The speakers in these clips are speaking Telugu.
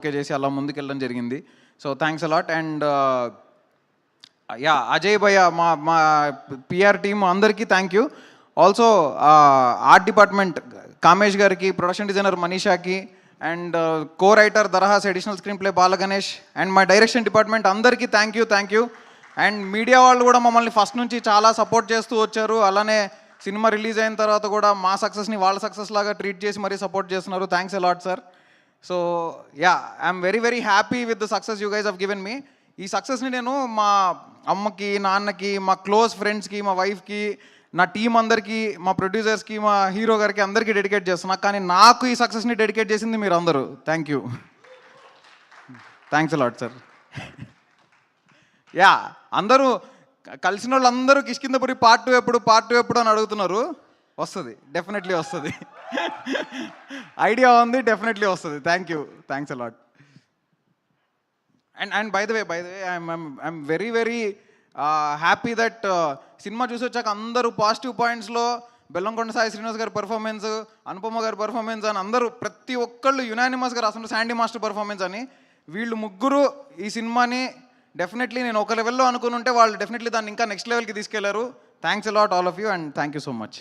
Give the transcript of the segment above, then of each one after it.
ఓకే చేసి అలా ముందుకెళ్ళడం జరిగింది. So thanks a lot. And yeah Ajay భయ్య మా పిఆర్ టీమ్ అందరికీ thank you. Also art department Kamesh గారికి, ప్రొడక్షన్ డిజైనర్ మనీషాకి, and co writer Darahas, additional screenplay Balaganesh, and మా డైరెక్షన్ డిపార్ట్మెంట్ అందరికీ థ్యాంక్ యూ. అండ్ మీడియా వాళ్ళు కూడా మమ్మల్ని ఫస్ట్ నుంచి చాలా సపోర్ట్ చేస్తూ వచ్చారు. అలానే సినిమా రిలీజ్ అయిన తర్వాత కూడా మా సక్సెస్ని వాళ్ళ సక్సెస్ లాగా ట్రీట్ చేసి మరీ సపోర్ట్ చేస్తున్నారు. Thanks a lot sir. So yeah I'm very happy with the success you guys have given me. ఈ సక్సెస్ని నేను మా అమ్మకి, నాన్నకి, మా క్లోజ్ ఫ్రెండ్స్కి, మా వైఫ్కి, నా టీం అందరికీ, మా ప్రొడ్యూసర్స్కి, మా హీరో గారికి అందరికీ డెడికేట్ చేస్తున్నా. కానీ నాకు ఈ సక్సెస్ని డెడికేట్ చేసింది మీరు అందరూ. Thank you. Thanks a lot sir. Yeah అందరూ కలిసిన వాళ్ళు అందరూ కిష్కిందపురి పార్ట్ టూ ఎప్పుడు అని అడుగుతున్నారు. వస్తుంది, డెఫినెట్లీ వస్తుంది. ఐడియా ఉంది, డెఫినెట్లీ వస్తుంది. Thanks a lot. And by the way I'm very happy that cinema చూసి వచ్చాక అందరూ పాజిటివ్ పాయింట్స్లో బెల్లంకొండ సాయి శ్రీనివాస్ గారి పర్ఫార్మెన్స్, అనుపమ గారి పర్ఫార్మెన్స్ అని అందరూ ప్రతి ఒక్కళ్ళు యునానిమస్గా రాస్తున్నారు శాండీ మాస్టర్ పర్ఫార్మెన్స్ అని. వీళ్ళు ముగ్గురు ఈ సినిమాని డెఫినెట్లీ నేను ఒక లెవెల్లో అనుకుని ఉంటే వాళ్ళు డెఫినెట్లీ దాన్ని ఇంకా నెక్స్ట్ లెవెల్కి తీసుకెళ్లారు. Thanks a lot all of you and thank you so much.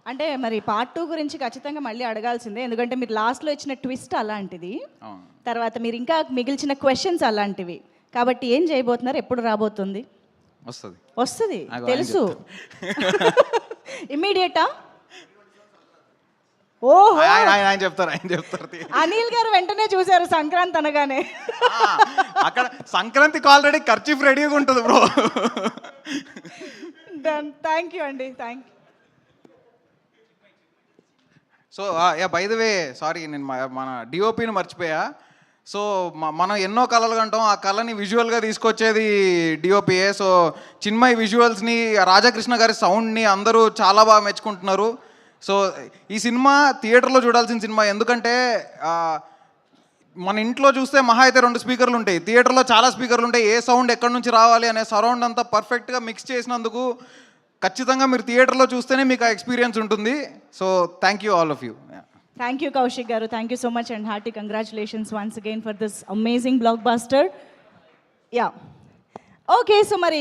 అంటే మరి పార్ట్ 2 గురించి ఖచ్చితంగా మళ్ళీ అడగాల్సిందే, ఎందుకంటే మీరు లాస్ట్లో ఇచ్చిన ట్విస్ట్ అలాంటిది, తర్వాత మీరు ఇంకా మిగిల్చిన క్వశ్చన్స్ అలాంటివి. కాబట్టి ఏం చేయబోతున్నారు, ఎప్పుడు రాబోతుంది? వస్తుంది తెలుసు. ఇమ్మీడియటా? ఓహో ఆయన చెప్తారు. అనిల్ గారు వెంటనే చూశారు సంక్రాంతి అనగానే. అక్కడ సంక్రాంతికి ఆల్రెడీ ఖర్చీఫ్ రెడీగా ఉంటుంది బ్రో. డన్. థ్యాంక్ యూ అండి. Thank you. So yeah by the way sorry, నేను మన డిఓపిని మర్చిపోయా. సో మనం ఎన్నో కళలు కంటాం, ఆ కళని విజువల్గా తీసుకొచ్చేది డిఓపిఏ. సో చిన్మయ్ విజువల్స్ని, రాధాకృష్ణ గారి సౌండ్ని అందరూ చాలా బాగా మెచ్చుకుంటున్నారు. సో ఈ సినిమా థియేటర్లో చూడాల్సిన సినిమా. ఎందుకంటే మన ఇంట్లో చూస్తే మహా అయితే 2 స్పీకర్లు ఉంటాయి, థియేటర్లో చాలా స్పీకర్లు ఉంటాయి. ఏ సౌండ్ ఎక్కడి నుంచి రావాలి అనే సరౌండ్ అంతా పర్ఫెక్ట్గా మిక్స్ చేసినందుకు ఖచ్చితంగా మీరు థియేటర్లో చూస్తేనే మీకు ఆ ఎక్స్పీరియన్స్ ఉంటుంది. So thank you all of you. Thank you Kaushik గారు. Thank you so much and hearty congratulations once again for this amazing blockbuster. Yeah okay. So మరి